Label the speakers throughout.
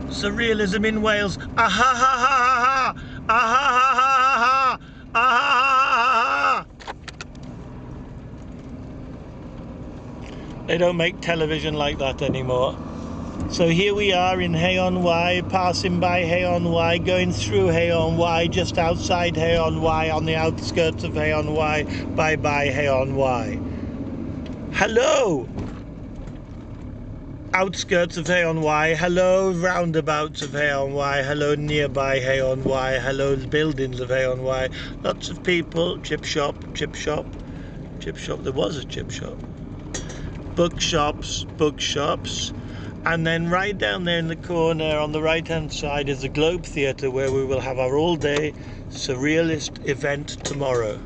Speaker 1: Surrealism in Wales. Ah ha ha ha ha ha. Ah ha ha ha ha. Ah ha ha ha ha. They don't make television like that anymore. So here we are in Hay-on-Wye, passing by Hay-on-Wye, going through Hay-on-Wye, just outside Hay-on-Wye, on the outskirts of Hay-on-Wye. Bye-bye Hay-on-Wye. Hello! Outskirts of Hay-on-Wye, hello roundabouts of Hay-on-Wye, hello nearby Hay-on-Wye, hello buildings of Hay-on-Wye. Lots of people, chip shop, there was a chip shop. Bookshops, and then right down there in the corner on the right hand side is the Globe Theatre, where we will have our all-day Surrealist event tomorrow.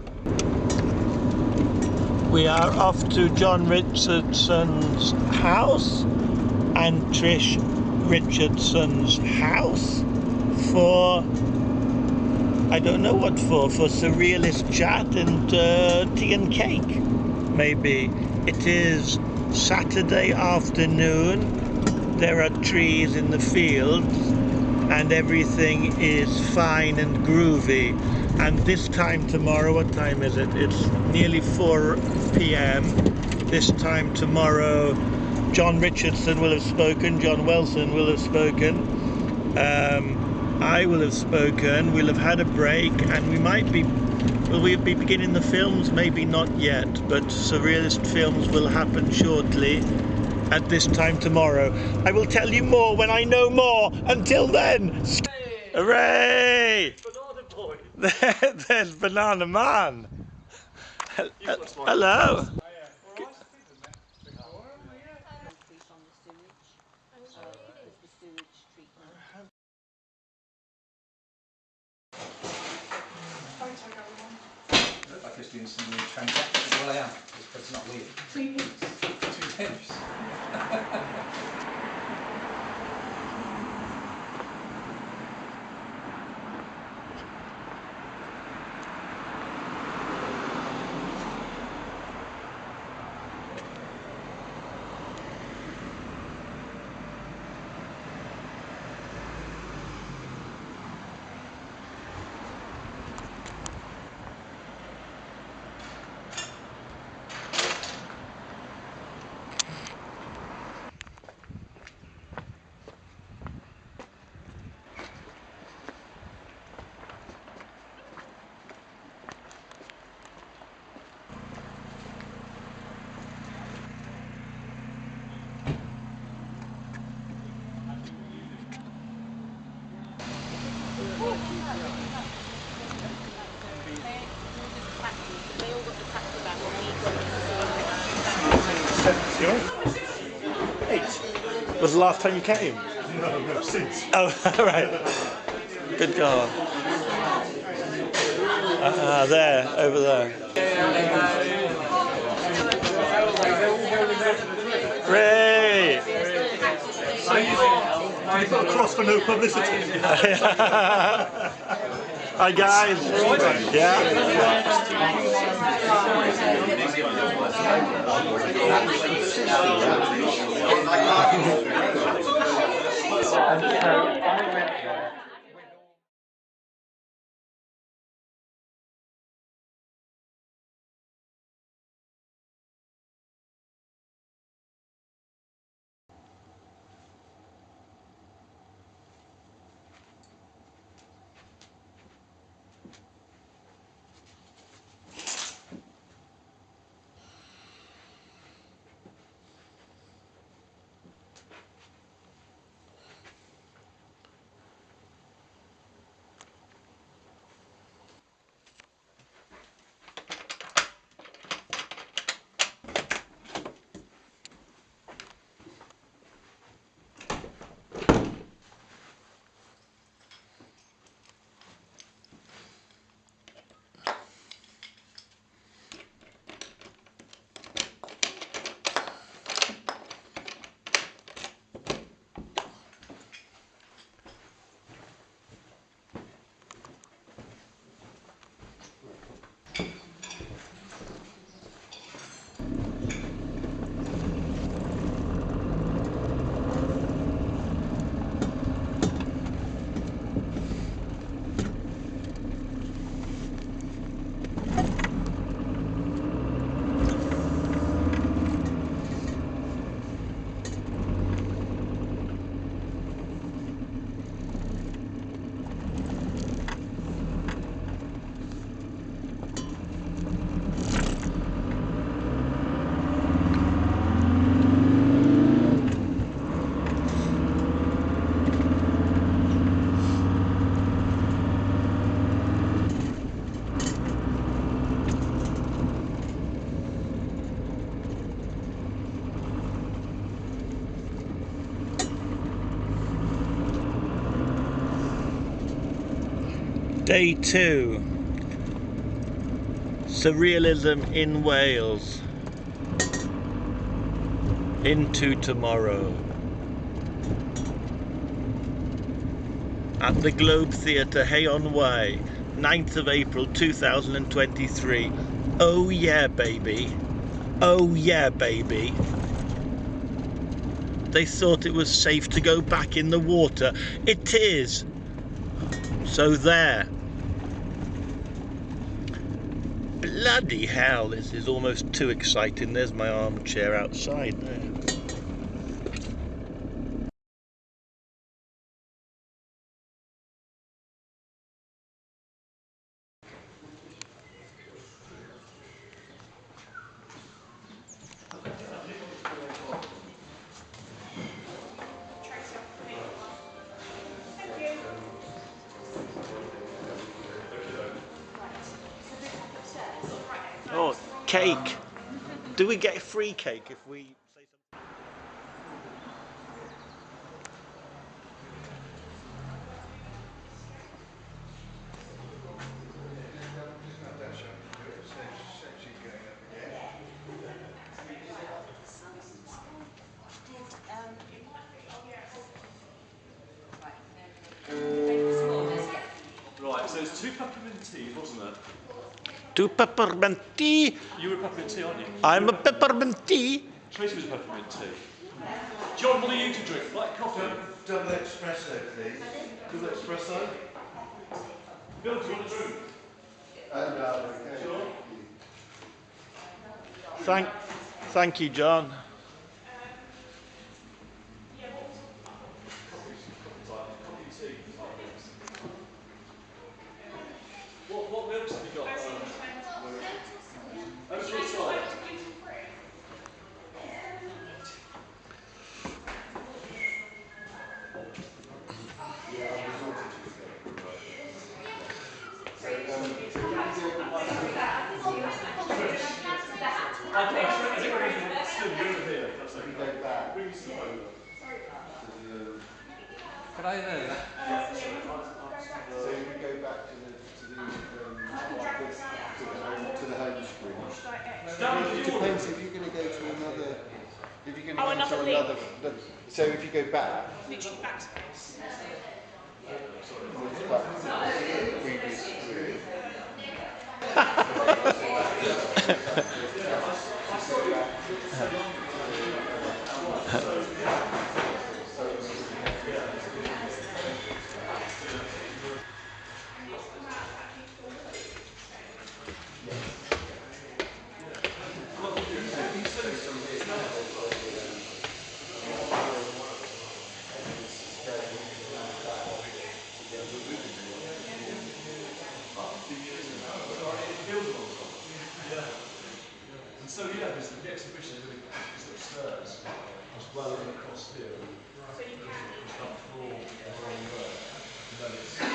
Speaker 1: We are off to John Richardson's house and Trish Richardson's house for, I don't know what for Surrealist chat and tea and cake, maybe. It is Saturday afternoon. There are trees in the fields and everything is fine and groovy. And this time tomorrow, what time is it? It's nearly 4 p.m. This time tomorrow, John Richardson will have spoken, John Wilson will have spoken, I will have spoken, we'll have had a break, and we might be, will we be beginning the films? Maybe not yet, but Surrealist films will happen shortly at this time tomorrow. I will tell you more when I know more. Until then, hooray! Banana boy. There's Banana Man. Hello.
Speaker 2: Look like it's doing some weird transactions. Well, I am, but it's not weird. 2 pips. 2 pips.
Speaker 1: Was the last time you came?
Speaker 3: No, since.
Speaker 1: Oh, right. Good God. There, over there. Great!
Speaker 3: You've got a cross for no publicity.
Speaker 1: Hi guys. Yeah. Day 2. Surrealism in Wales. Into tomorrow. At the Globe Theatre, Hay-on-Wye, 9th of April 2023. Oh yeah, baby. Oh yeah, baby. They thought it was safe to go back in the water. It is. So there. Bloody hell, this is almost too exciting. There's my armchair outside there. Oh, cake. Do we get free cake if we say something?
Speaker 3: Right, so it's 2 peppermint tea, wasn't it?
Speaker 1: 2 peppermint tea.
Speaker 3: You were peppermint tea, aren't you?
Speaker 1: I'm a peppermint tea.
Speaker 3: Tracy was peppermint tea. John, what do you to drink? Black coffee?
Speaker 4: Double espresso, please.
Speaker 3: Double espresso? Bill, do you want a drink?
Speaker 4: Okay.
Speaker 1: Thank you, John.
Speaker 3: What milks have you got? Oh, sure, sorry.
Speaker 2: Could I know that?
Speaker 4: So if we go back to the home screen. It depends if you're going to go to another. If you're going to go to another. So if you go back.
Speaker 5: Literally backspace.
Speaker 4: Back to the previous screen.
Speaker 3: And so, yeah, because the exhibition is upstairs, as well as across here.
Speaker 5: So you can
Speaker 3: It's that floor along there. And then it's all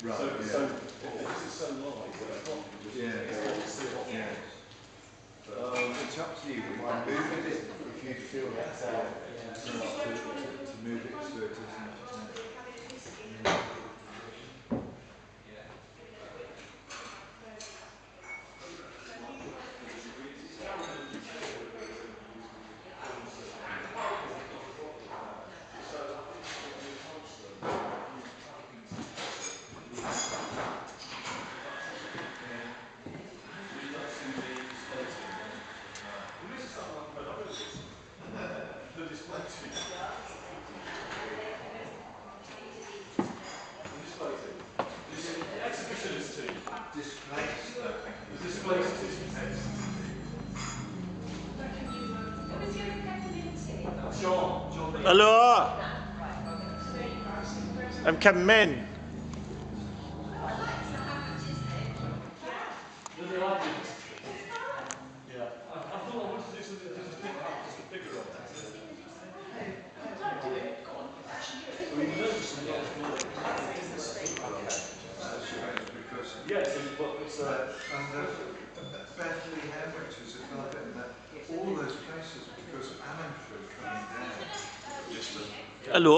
Speaker 4: Right.
Speaker 3: so because it's so light,
Speaker 4: It's up to you. We might move it if you feel that's out. To move it so it isn't.
Speaker 3: the display tea. The display tea. The exhibition is tea.
Speaker 4: Displaced.
Speaker 3: The display tea.
Speaker 5: Who was the other peppermint tea?
Speaker 3: John.
Speaker 1: Hello.
Speaker 5: Right, okay.
Speaker 1: I'm coming in.
Speaker 3: Yes, but it's
Speaker 4: Bethlehem, which is another, and all those places, because Annanford coming down.
Speaker 1: Hello.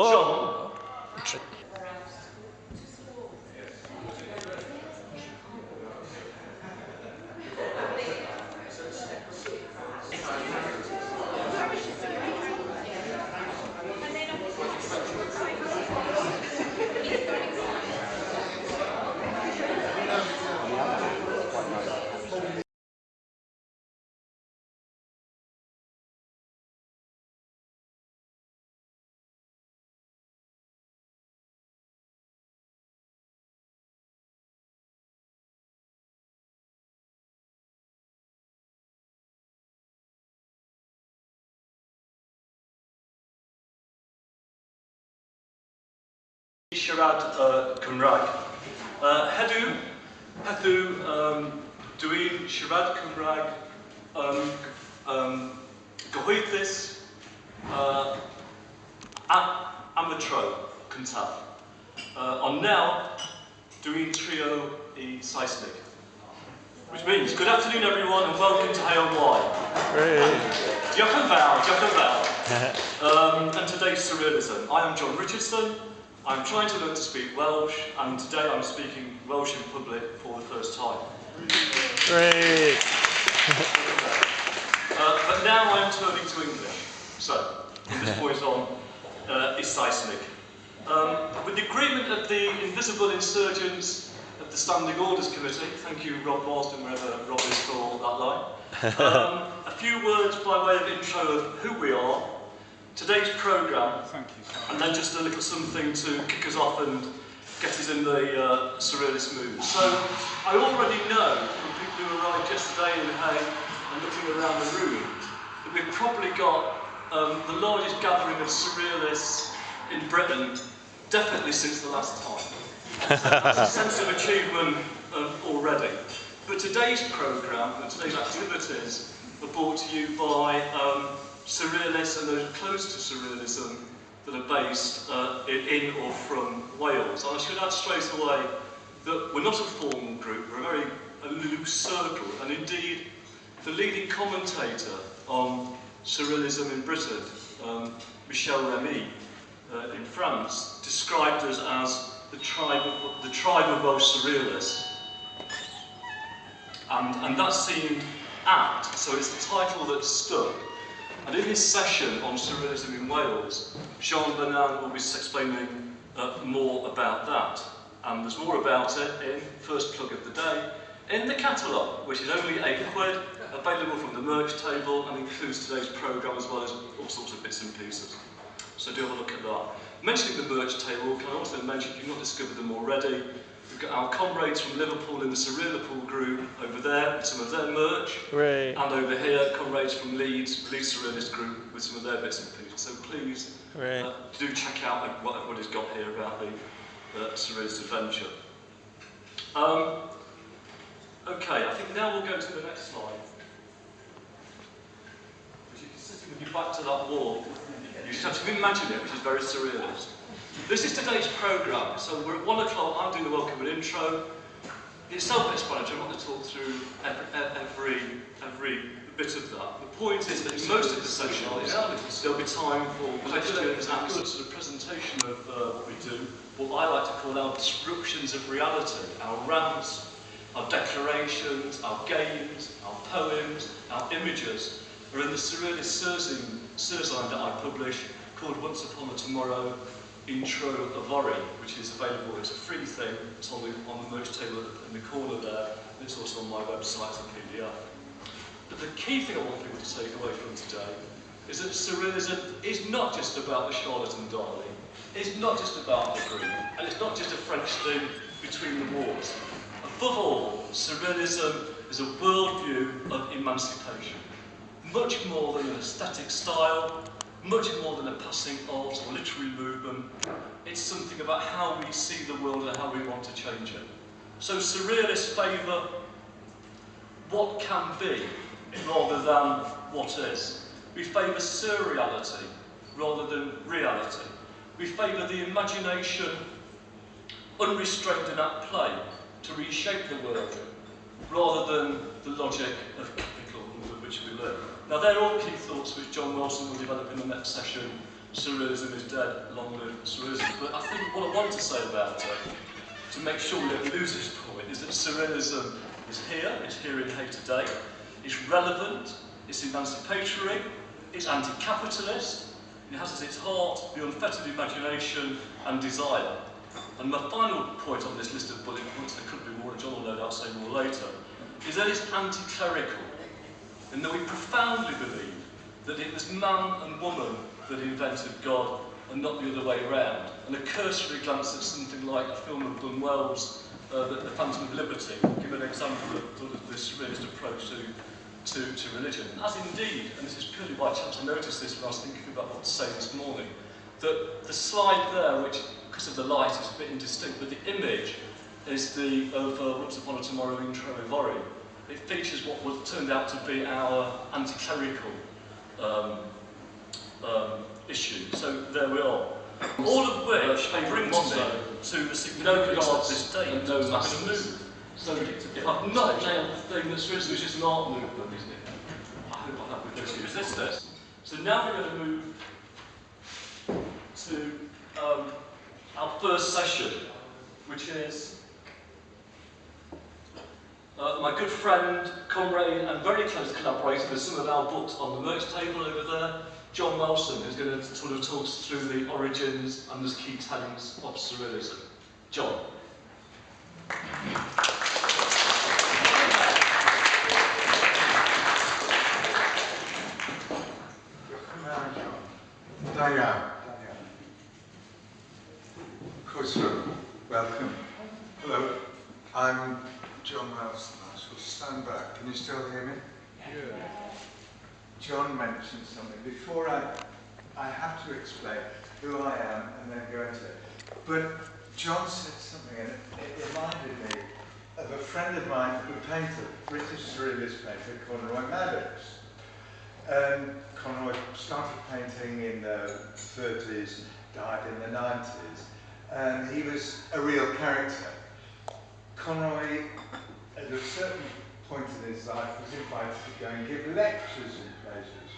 Speaker 3: siarad Cymraeg. Hedw, dwi'n siarad Cymraeg gyhoeddus am y tro cyntaf. Ond nawr, dwi'n trio I Saesnig. Which means, good afternoon everyone and welcome to Hay-on-Wye. Diolch yn fawr, diolch yn fawr. And today's Surrealism. I am John Richardson. I'm trying to learn to speak Welsh, and today I'm speaking Welsh in public for the first time.
Speaker 1: Great.
Speaker 3: But now I'm turning to English. So, from this point on, is Saesnig. With the agreement of the invisible insurgents of the Standing Orders Committee, thank you Rob Marsden, wherever Rob is for that line, a few words by way of intro of who we are, today's programme, and then just a little something to kick us off and get us in the surrealist mood. So, I already know from people who arrived yesterday in Hay and looking around the room that we've probably got the largest gathering of surrealists in Britain, definitely since the last time. That's a sense of achievement already. But today's programme and today's activities are brought to you by surrealists and those close to surrealism that are based in or from Wales. And I should add straight away that we're not a formal group, we're a very loose circle, and indeed the leading commentator on surrealism in Britain, Michel Remy in France, described us as the tribe of Welsh surrealists. And that seemed apt, so it's the title that stuck. And in his session on surrealism in Wales, Jean Benin will be explaining more about that. And there's more about it in first plug of the day, in the catalogue, which is only £8, available from the merch table and includes today's programme as well as all sorts of bits and pieces. So do have a look at that. Mentioning the merch table, can I also mention, if you've not discovered them already, we've got our comrades from Liverpool in the Surrealist group over there with some of their merch.
Speaker 1: Right.
Speaker 3: And over here, comrades from Leeds Surrealist group with some of their bits and pieces. So please do check out what everybody's got here about the Surrealist adventure. Okay, I think now we'll go to the next slide. Which you can sit with your back to that wall. You just have to imagine it, which is very surrealist. This is today's programme, so we're at 1 o'clock, I'm doing the welcome and intro. It's self-explanatory, I'm not going to talk through every bit of that. The point is that in most of the sessions, there'll be time for questions, answers, a presentation of what we do, what I like to call our disruptions of reality, our rants, our declarations, our games, our poems, our images, are in the Surrealist Surzine that I publish, called Once Upon a Tomorrow, Intro of Ori, which is available as a free thing. It's on the merch table in the corner there, and it's also on my website as a PDF. But the key thing I want people to take away from today is that surrealism is not just about the charlatan darling, it's not just about the green, and it's not just a French thing between the wars. Above all, surrealism is a worldview of emancipation. Much more than an aesthetic style, much more than a passing art or literary movement. It's something about how we see the world and how we want to change it. So surrealists favour what can be rather than what is. We favour surreality rather than reality. We favour the imagination, unrestrained and at play, to reshape the world, rather than the logic of capital under which we live. Now, they're all key thoughts which John Wilson will develop in the next session. Surrealism is dead, long live surrealism. But I think what I want to say about it, to make sure we don't lose this point, is that surrealism is here, it's here in Hay today, it's relevant, it's emancipatory, it's anti-capitalist, it has at its heart the unfettered imagination and desire. And my final point on this list of bullet points, there could be more, and John will no doubt say more later, is that it's anti-clerical, in that we profoundly believe that it was man and woman that invented God and not the other way around. And a cursory glance at something like a film of Wells, the Phantom of Liberty, will give an example of this surrealist approach to religion. As indeed, and this is purely by chance, I noticed this when I was thinking about what to say this morning, that the slide there, which because of the light is a bit indistinct, but the image is the of Once Upon a Tomorrow in Trevor. It features what was turned out to be our anti-clerical issue. So there we are. All of which brings me to the significance of this date. And no massive move. So if I've not nailed the thing that's risen, which is an art movement, isn't it? I hope I have with this. Resist this. So now we're going to move to our first session, which is my good friend, comrade, and very close collaborator with some of our books on the merch table over there, John Wilson, who's going to sort of talk us through the origins and the key tenets of surrealism. John.
Speaker 6: Welcome. Hello, I'm John Wilson. I shall stand back. Can you still hear me? Yeah. John mentioned something. Before I have to explain who I am and then go into it. But John said something and it reminded me of a friend of mine who painted, British surrealist painter, Conroy Maddox. Conroy started painting in the 30s, died in the 90s. And he was a real character. Conroy, at a certain point in his life, was invited to go and give lectures in places.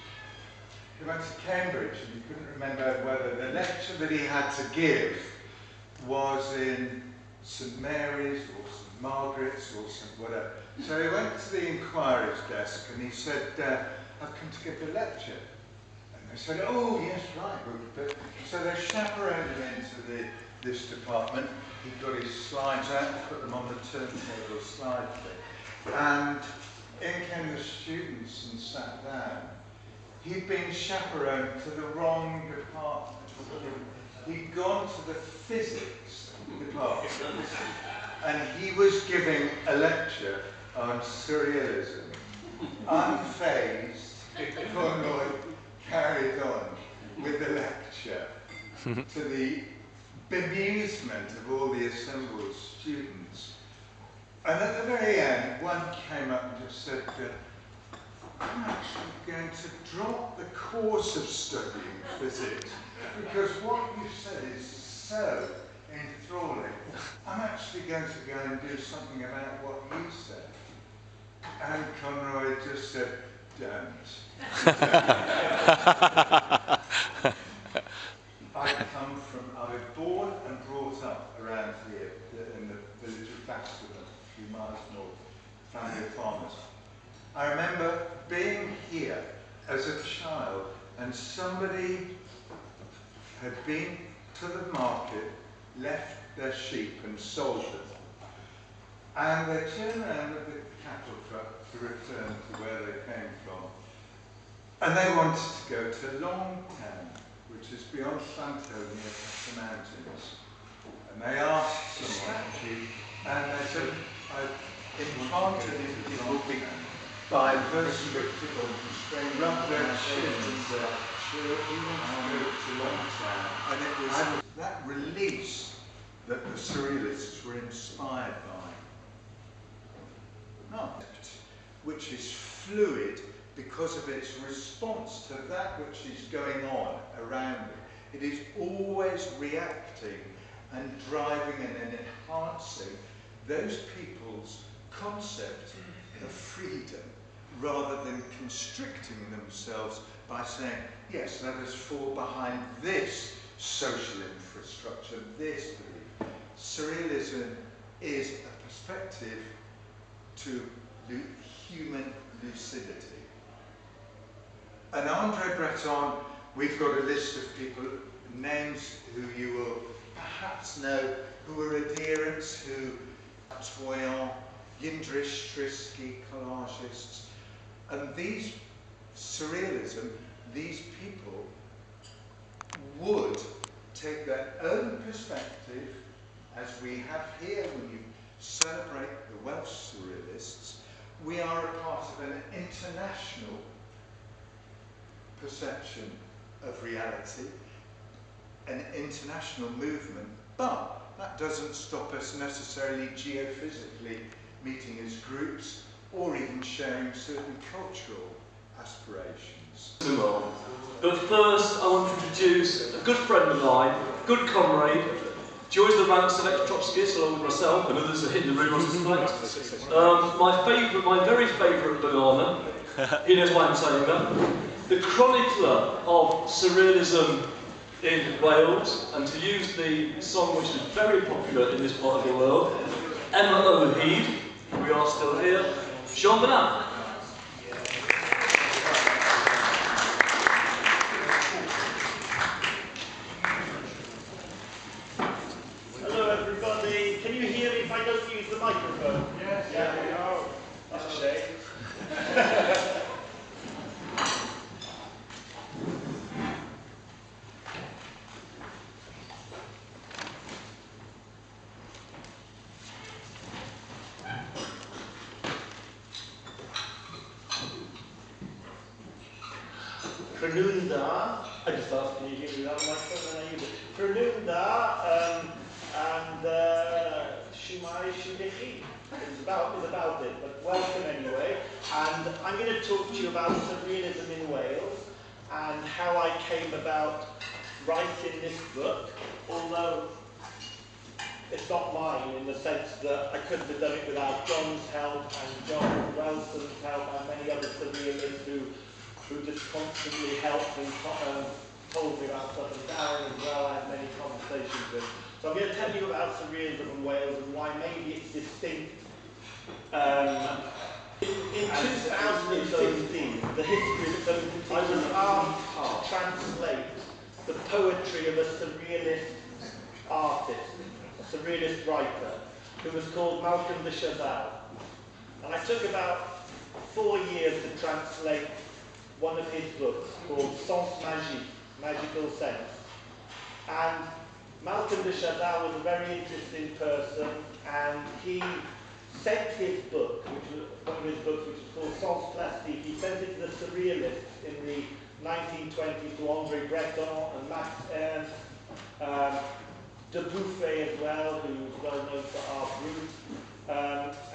Speaker 6: He went to Cambridge and he couldn't remember whether the lecture that he had to give was in St Mary's or St Margaret's or St whatever. So he went to the inquiry's desk and he said, I've come to give a lecture. And they said, oh yes, right. But so they chaperoned him into this department. He got his slides out, put them on the turntable slide thing. And in came the students and sat down. He'd been chaperoned to the wrong department. He'd gone to the physics department. And he was giving a lecture on surrealism. Unfazed, Conroy carried on with the lecture to the bemusement of all the assembled students. And at the very end, one came up and just said, I'm actually going to drop the course of studying physics because what you said is so enthralling. I'm actually going to go and do something about what you said. And Conroy just said, don't. I was born and brought up around here in the village of Baston, a few miles north, family of farmers. I remember being here as a child and somebody had been to the market, left their sheep and sold them. And they turned around with the cattle truck to return to where they came from. And they wanted to go to Longtown, which is beyond Santo near the mountains. And they asked someone, and they said, I've implanted into the Longtown by a person who rubbed their shins And it was that release that the Surrealists were inspired by. Not, which is fluid because of its response to that which is going on around it. It is always reacting and driving and enhancing those people's concept of freedom, rather than constricting themselves by saying, yes, let us fall behind this social infrastructure, this belief. Surrealism is a perspective to human lucidity. And Andre Breton, we've got a list of people, names who you will perhaps know, who were adherents, who Toyon, Yindrish, Trisky, collagists, and these surrealism, these people would take their own perspective, as we have here when you celebrate the Welsh Surrealists. We are a part of an international perception of reality, an international movement, but that doesn't stop us necessarily geophysically meeting as groups or even sharing certain cultural aspirations.
Speaker 3: But first I want to introduce a good friend of mine, good comrade, joins the ranks of ex-Trotskyists along with myself and others are hitting the room on this plate. My very favourite banana, he knows why I'm saying that, the chronicler of surrealism in Wales, and to use the song which is very popular in this part of the world, Emma O'Heed, we are still here, Sean Banana.
Speaker 1: Hello everybody, can you hear me if I don't use the microphone? Yes. Yeah. Oh, that's a shame. Prenunda, I just asked, can you hear me without the microphone, and I use it. Prenunda and Shumai Shudiki is about it, but welcome anyway. And I'm going to talk to you about surrealism in Wales and how I came about writing this book, although it's not mine in the sense that I couldn't have done it without John's help and John Welson's help and many other surrealists who just constantly helped and told me about stuff, and Darren as well. I had many conversations with. So I'm going to tell you about surrealism in Wales and why maybe it's distinct. In 2015, the history, I was asked to translate the poetry of a surrealist artist, a surrealist writer, who was called Malcolm de Chazal. And I took about 4 years to translate one of his books called Sens Magique, Magical Sense. And Malcolm de Chazal was a very interesting person, and he sent his book, which was one of his books, which is called Sens Plastique, he sent it to the Surrealists in the 1920s to Andre Breton and Max Ernst, de Bouffet as well, who's well known for Art Brut.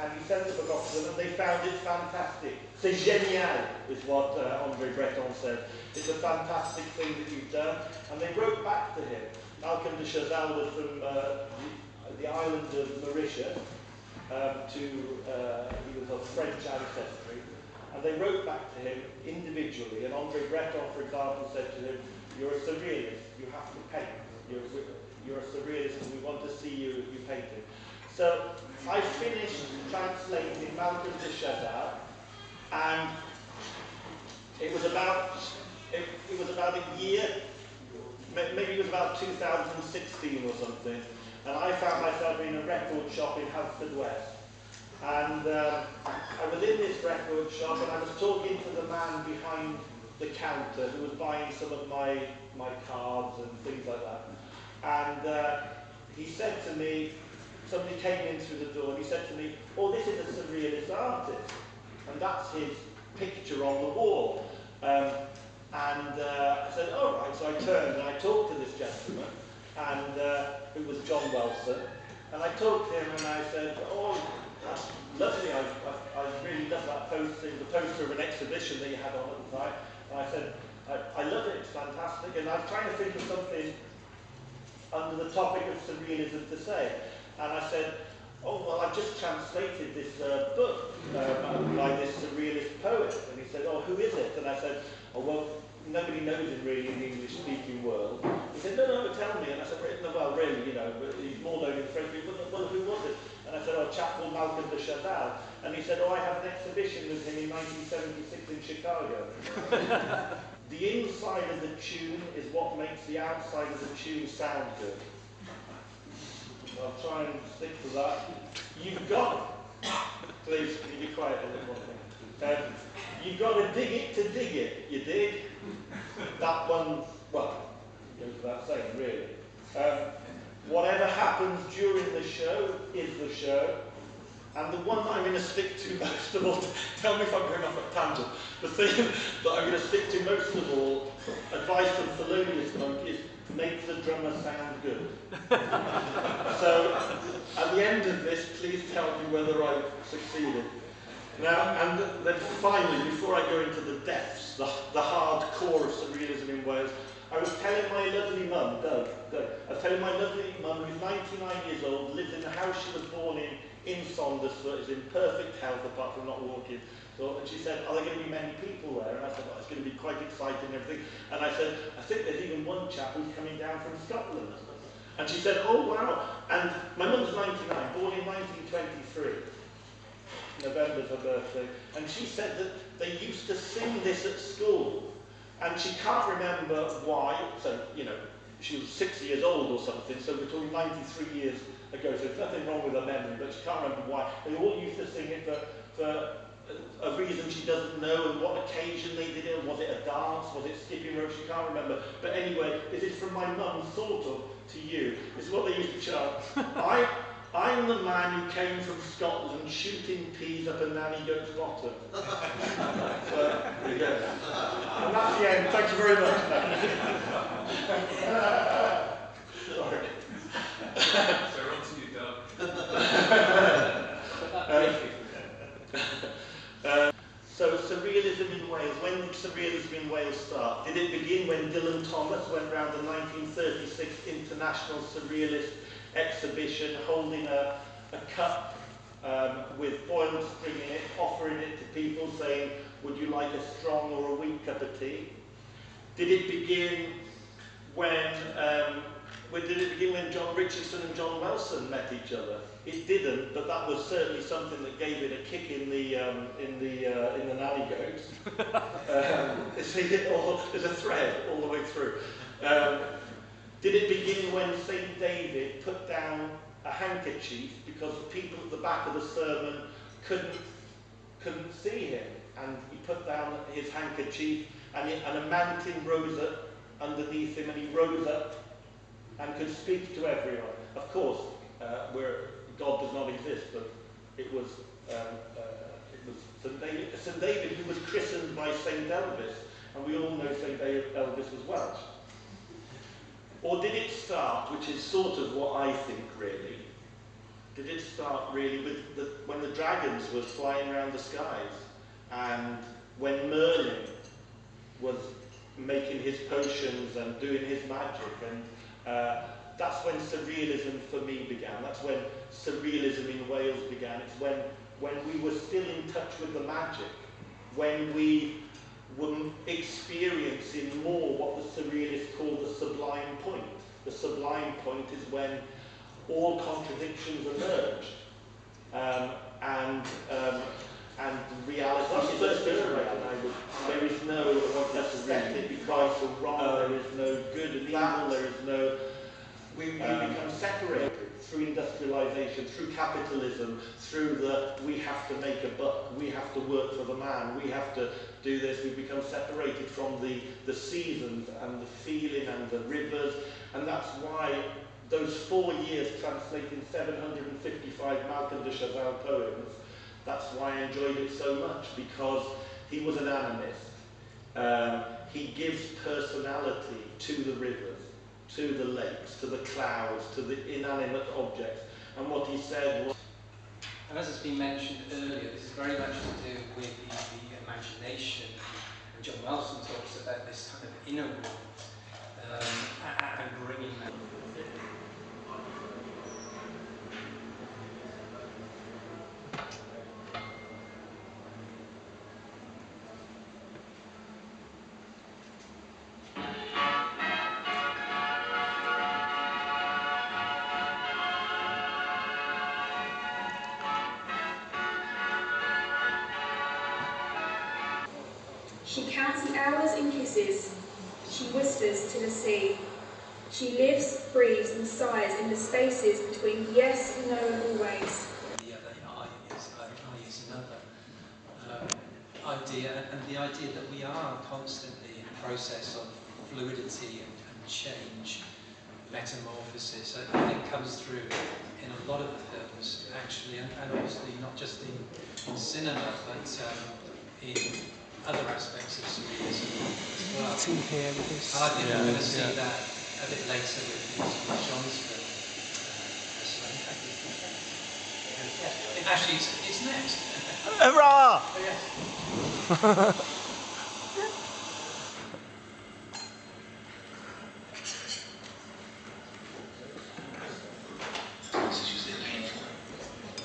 Speaker 1: And he sent the book off to them, and they found it fantastic. C'est génial, is what Andre Breton said. It's a fantastic thing that you've done. And they wrote back to him. Malcolm de Chazal was from the island of Mauritius. He was of French ancestry. And they wrote back to him individually. And Andre Breton, for example, said to him, "You're a surrealist, you have to paint. You're a surrealist, and we want to see you painting." So I finished translating Malcolm de Chazal, and it was about a year, maybe it was about 2016 or something, and I found myself in a record shop in Hampstead West. And I was in this record shop, and I was talking to the man behind the counter who was buying some of my cards and things like that. And he said to me, somebody came in through the door, and he said to me, "Oh, this is a surrealist artist." And that's his picture on the wall. And I said, all right, so I turned and I talked to this gentleman, and it was John Welson, and I talked to him and I said, oh, that's lovely, I really love that poster, the poster of an exhibition that you had on at the time. And I said, I love it, it's fantastic, and I was trying to think of something under the topic of surrealism to say. And I said, oh, well, I've just translated this book by this surrealist poet. And he said, oh, who is it? And I said, oh, well, nobody knows him really in the English-speaking world. He said, no, tell me. And I said, well, really, you know, he's more known in French. Well, who was it? And I said, oh, a chap called Malcolm de Chazal. And he said, oh, I have an exhibition with him in 1976 in Chicago. The inside of the tune is what makes the outside of the tune sound good. I'll try and stick to that. You've got, please, can you be quiet a little bit? You've got to dig it to dig it. You dig? That one, well, goes without saying, really. Whatever happens during the show is the show. And the one that I'm going to stick to most of all, tell me if I'm going off a tangent, the thing that I'm going to stick to most of all, advice from Thelonious Monk, is make the drummer sound good. So, at the end of this, please tell me whether I've succeeded. Now, and then finally, before I go into the depths, the hard core of surrealism in Wales, I was telling my lovely mum, Doug, I was telling my lovely mum, who's 99 years old, lives in the house she was born in Saunders, that is in perfect health apart from not walking. So, and she said, are there going to be many people there? And I said, well, it's going to be quite exciting and everything. And I said, I think there's even one chap who's coming down from Scotland. And she said, oh wow. And my mum's 99, born in 1923. November's her birthday. And she said that they used to sing this at school. And she can't remember why. So, you know, she was 6 years old or something. So we're talking 93 years ago. So there's nothing wrong with her memory, but she can't remember why. They all used to sing it for a reason she doesn't know, and what occasion they did it. Was it a dance? Was it skipping rope? She can't remember. But anyway, this is from my mum, sort of, to you. This is what they used to chant. I'm the man who came from Scotland shooting peas up a nanny goat's bottom. So, there you go. And that's the end. Thank you very much. Sorry.
Speaker 3: So on to you, Doug.
Speaker 1: So surrealism in Wales, when did surrealism in Wales start? Did it begin when Dylan Thomas went round the 1936 International Surrealist exhibition holding a cup with boiled spring in it, offering it to people saying, would you like a strong or a weak cup of tea? Did it begin when John Richardson and John Welson met each other? It didn't, but that was certainly something that gave it a kick in the nanny goats. There's a thread all the way through. Did it begin when St. David put down a handkerchief because the people at the back of the sermon couldn't see him, and he put down his handkerchief, and a mountain rose up underneath him, and he rose up and could speak to everyone. Of course, God does not exist, but it was St. David who was christened by St. Elvis, and we all know St. Elvis was Welsh. Or did it start, which is sort of what I think really, did it start really with when the dragons were flying around the skies, and when Merlin was making his potions and doing his magic, and that's when surrealism for me began. That's when surrealism in Wales began. It's when we were still in touch with the magic, when we were experiencing more what the surrealists call the sublime point. The sublime point is when all contradictions emerge, and reality is there is no aesthetic right or wrong, there is no good and evil, there is no... We become separated through industrialization, through capitalism, through we have to make a buck, we have to work for the man, we have to do this. We become separated from the seasons and the feeling and the rivers, and that's why those 4 years translating 755 Malcolm de Chazal poems, that's why I enjoyed it so much, because he was an animist. he gives personality to the rivers, to the lakes, to the clouds, to the inanimate objects. And what he said was...
Speaker 2: And as has been mentioned earlier, this is very much to do with the imagination. And John Welson talks about this kind of inner world and bringing that.
Speaker 5: She counts the hours in kisses, she whispers to the sea. She lives, breathes and sighs in the spaces between yes, no and always.
Speaker 2: The other I is another idea, and the idea that we are constantly in a process of fluidity and change, metamorphosis. I think comes through in a lot of the films, actually, and obviously not just in cinema, but in other aspects of surrealism as well.
Speaker 1: See here with this.
Speaker 2: And I think we're going to see that a bit later with John's film. Actually, it's next.
Speaker 1: Hurrah!
Speaker 2: Oh, yes.
Speaker 7: This is usually painful,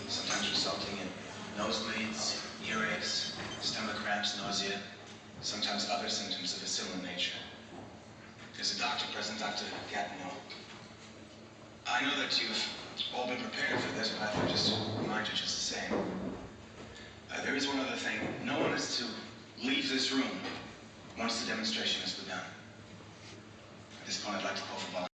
Speaker 7: sometimes resulting in nosebleeds, earaches, stomach cramps, nausea, sometimes other symptoms of a similar nature. There's a doctor present, Dr. Gatineau. I know that you've all been prepared for this, but I thought just to remind you just the same. There is one other thing. No one is to leave this room once the demonstration has begun. At this point, I'd like to call for volunteers.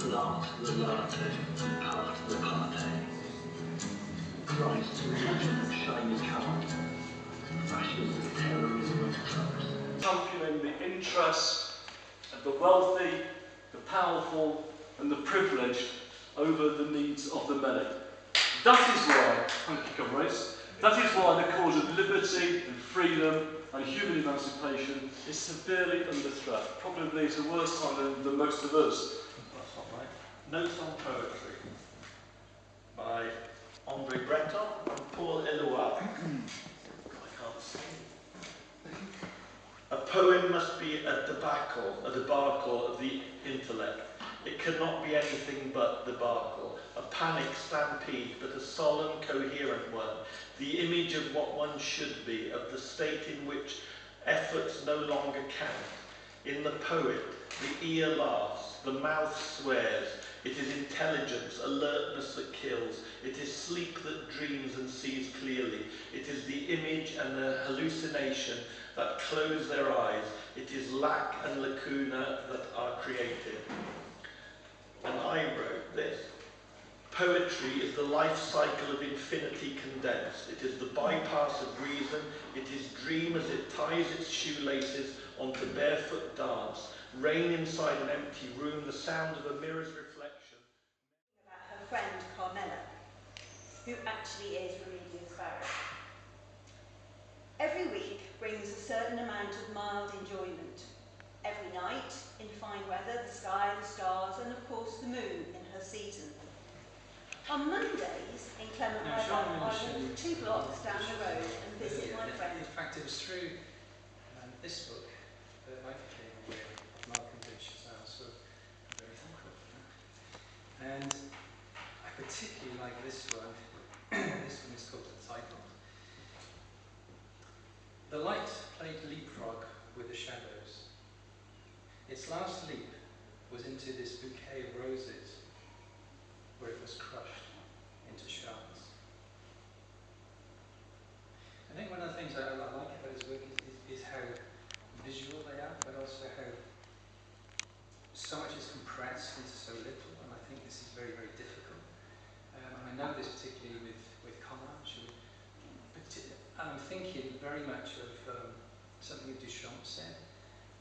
Speaker 8: Laugh the latte, part the party. Christ, religion of shiny card. Fascist terrorism of drugs.
Speaker 3: Championing the interests of the wealthy, the powerful and the privileged over the needs of the many. That is why, thank you, comrades, that is why the cause of liberty and freedom and human emancipation is severely under threat. Probably it's a worse time than most of us.
Speaker 1: That's not right. Notes on Poetry by Andre Breton and Paul Eluard. I can't see. A poem must be a debacle of the intellect. It cannot be anything but debacle, a panic stampede, but a solemn, coherent one, the image of what one should be, of the state in which efforts no longer count. In the poet, the ear laughs, the mouth swears, it is intelligence, alertness that kills, it is sleep that dreams and sees clearly, it is the image and the hallucination that close their eyes, it is lack and lacuna that are created. And I wrote this. Poetry is the life cycle of infinity condensed. It is the bypass of reason. It is dream as it ties its shoelaces onto barefoot dance. Rain inside an empty room, the sound of a mirror's reflection.
Speaker 9: About her friend Carmela, who actually is Remedios Barrett. Every week brings a certain amount of mild enjoyment. Every night, in fine weather, the sky, the stars, and of course the moon in her season. On Mondays, in clement weather, I walk 2 blocks down the road and visit my friend.
Speaker 2: In fact, it was through this book that I became aware of Malcolm Lynch as well, so I'm very thankful for that. And I particularly like this one. This one is called The Title. The light played leapfrog with the shadows. Its last leap was into this bouquet of roses, where it was crushed into shards. I think one of the things I like about his work is how visual they are, but also how so much is compressed into so little, and I think this is very, very difficult. And I know this particularly with Conrad, who and I'm thinking very much of something that Duchamp said,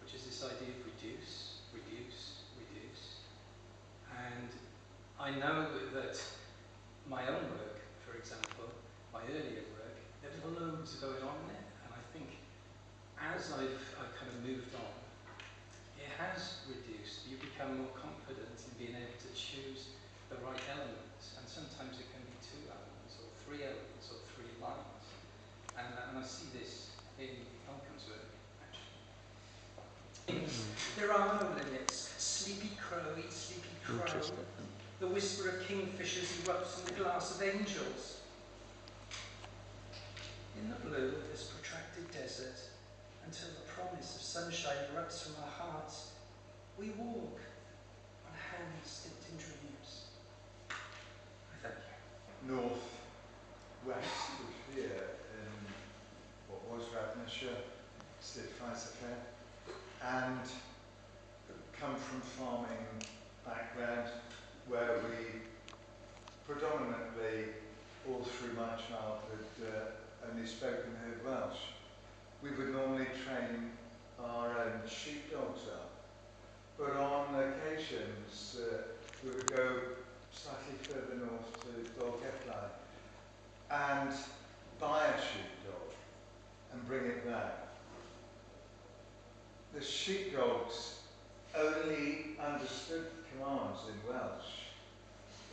Speaker 2: which is this idea of reduce, reduce, reduce. And I know that my own work, for example, my earlier work, there was loads going on in it, and I think as I've kind of moved on, it has reduced. You become more confident in being able to choose the right elements, and sometimes it can be 2 elements, or 3 elements, or 3 lines. And I see this in Malcolm's work, actually. There are no limits. Sleepy crow eats sleepy crow. The whisper of kingfishers erupts from the glass of angels. In the blue of this protracted desert, until the promise of sunshine erupts from our hearts, we walk on hands dipped in dreams. I thank you.
Speaker 6: North west of here in what was Radnorshire, State Fair, and come from farming background where we predominantly all through my childhood only spoke and heard Welsh. We would normally train our own sheepdogs up, but on occasions we would go slightly further north to Dolgellau and buy a sheepdog and bring it back. The sheepdogs only understood commands in Welsh,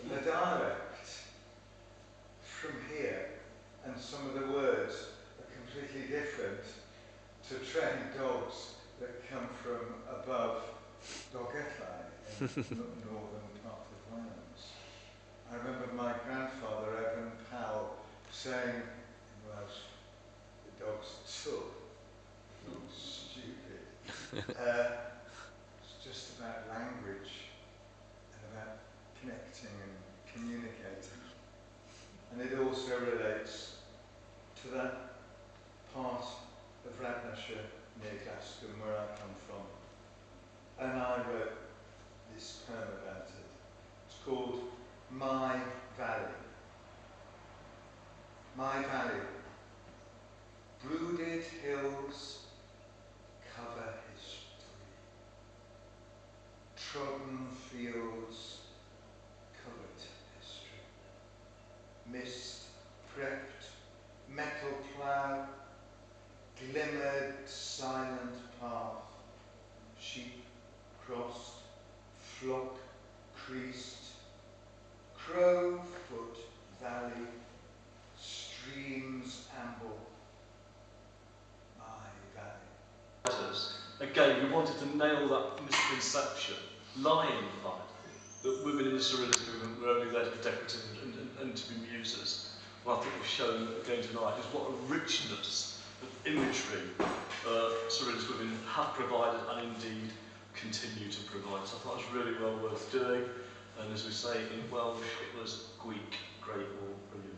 Speaker 6: and the dialect from here and some of the words are completely different to trained dogs that come from above Dolgellau in the northern part of Wales. I remember my grandfather, Evan Powell, saying in Welsh, the dog's tough, the dog's stupid. It's just about language and about connecting and communicating. And it also relates to that part of Radnorshire near Gascon where I come from. And I wrote this poem about it. It's called My Valley. My valley. Brooded hills cover history. Trodden fields covered history. Mist prepped, metal plough, glimmered silent path. Sheep crossed, flock creased, Crowfoot Valley, streams amble, my valley.
Speaker 3: Again, we wanted to nail that misconception, lying fact, that women in the Surrealist movement were only there to be decorative and to be muses. What I think we've shown again tonight is what a richness of imagery Surrealist women have provided and indeed continue to provide. So I thought it was really well worth doing, and as we say in Welsh, it was Greek, great or brilliant.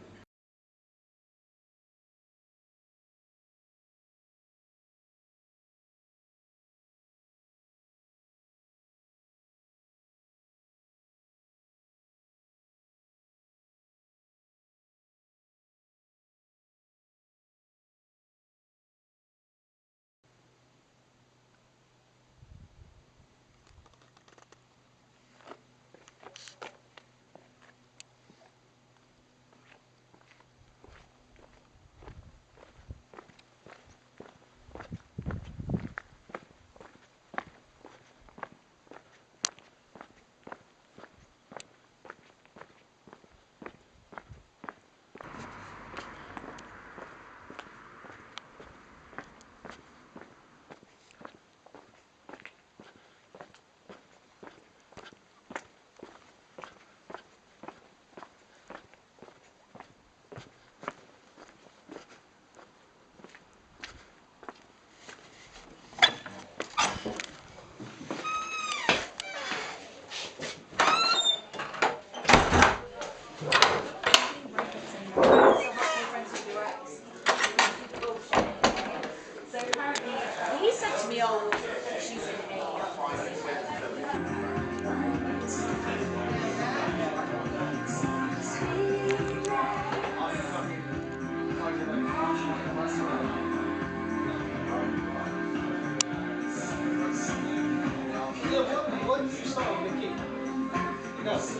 Speaker 10: has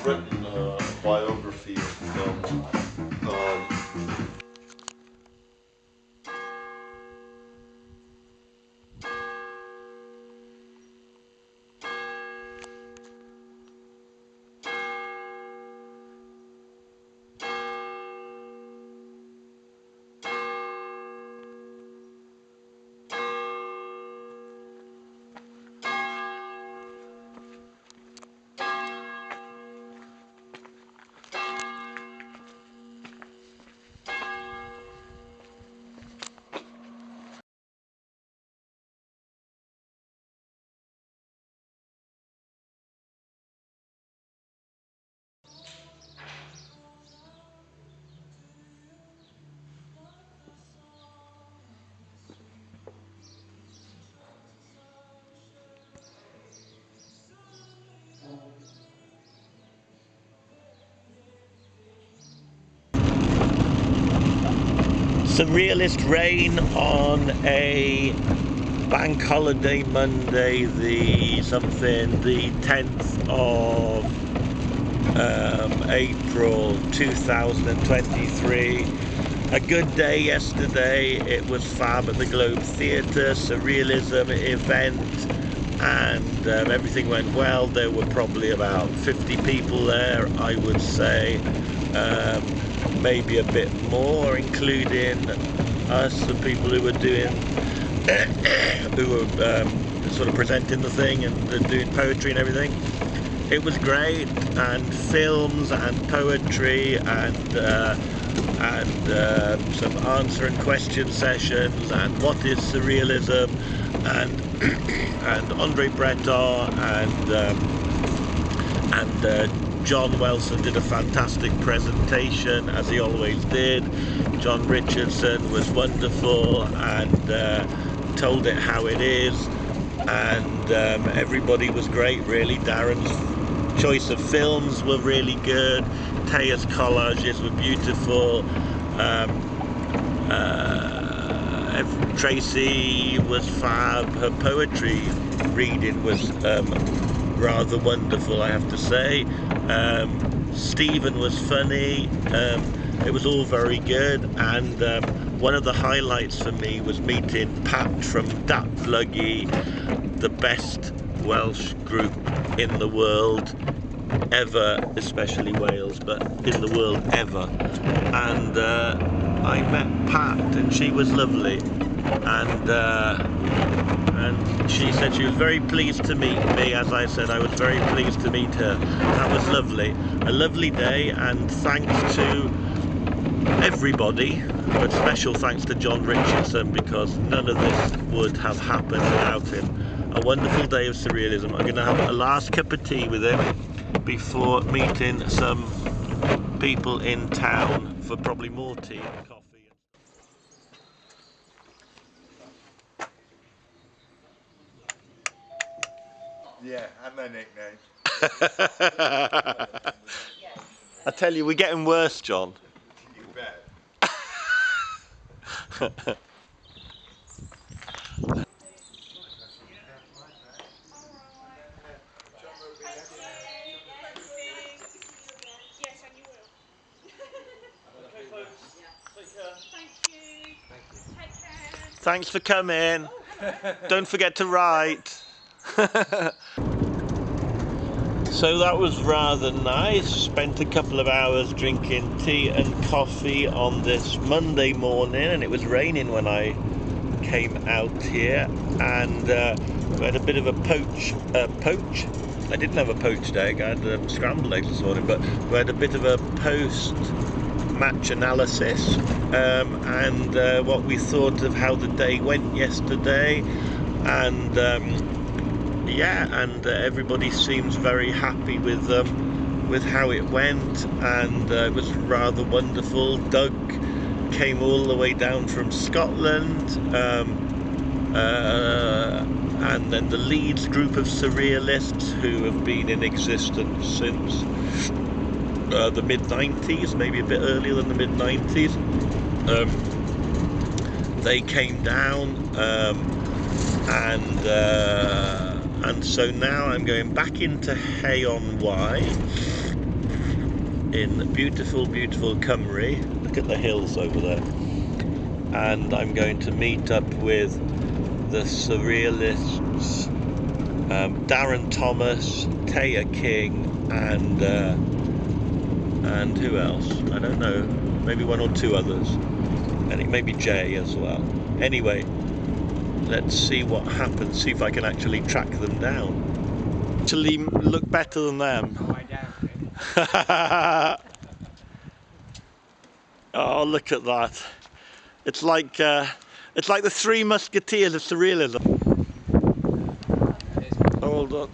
Speaker 10: written a biography of
Speaker 1: Surrealist rain on a bank holiday Monday, the 10th of April 2023. A good day yesterday. It was fab at the Globe Theatre, Surrealism event, and everything went well. There were probably about 50 people there, I would say. Maybe a bit more, including us, the people who were doing, who were sort of presenting the thing and doing poetry and everything. It was great, and films and poetry and some answer and question sessions, and what is surrealism, and Andre Breton and John Welson did a fantastic presentation, as he always did. John Richardson was wonderful and told it how it is, and everybody was great really. Darren's choice of films were really good. Taya's collages were beautiful. Tracy was fab. Her poetry reading was rather wonderful, I have to say. Stephen was funny. It was all very good, and one of the highlights for me was meeting Pat from Dat Vluggy, the best Welsh group in the world ever, especially Wales, but in the world ever. And I met Pat, and she was lovely, and she said she was very pleased to meet me. As I said, I was very pleased to meet her. That was lovely. A lovely day, and thanks to everybody, but special thanks to John Richardson, because none of this would have happened without him. A wonderful day of surrealism. I'm going to have a last cup of tea with him before meeting some people in town for probably more tea and coffee.
Speaker 6: Yeah, and their nickname.
Speaker 1: I tell you, we're getting worse, John.
Speaker 6: You bet.
Speaker 5: Yes, and you will.
Speaker 1: Okay, folks. Take care.
Speaker 5: Thank you. Take care.
Speaker 1: Thanks for coming. Don't forget to write. So that was rather nice. Spent a couple of hours drinking tea and coffee on this Monday morning, and it was raining when I came out here, and we had a bit of a poach. I didn't have a poached egg, I had scrambled eggs this morning, but we had a bit of a post-match analysis, and what we thought of how the day went yesterday, and yeah, and everybody seems very happy with how it went, and it was rather wonderful. Doug came all the way down from Scotland, and and then the Leeds group of surrealists who have been in existence since the mid-90s, maybe a bit earlier than the mid-90s. They came down, and so now I'm going back into Hay-on-Wye in beautiful, beautiful Cymru. Look at the hills over there. And I'm going to meet up with the Surrealists, Darren Thomas, Taya King, and who else? I don't know. Maybe one or two others. And maybe Jay as well. Anyway, let's see what happens. See if I can actually track them down. Actually, look better than them.
Speaker 11: Oh, I doubt it.
Speaker 1: Oh, look at that! It's like the Three Musketeers of Surrealism. Hold on.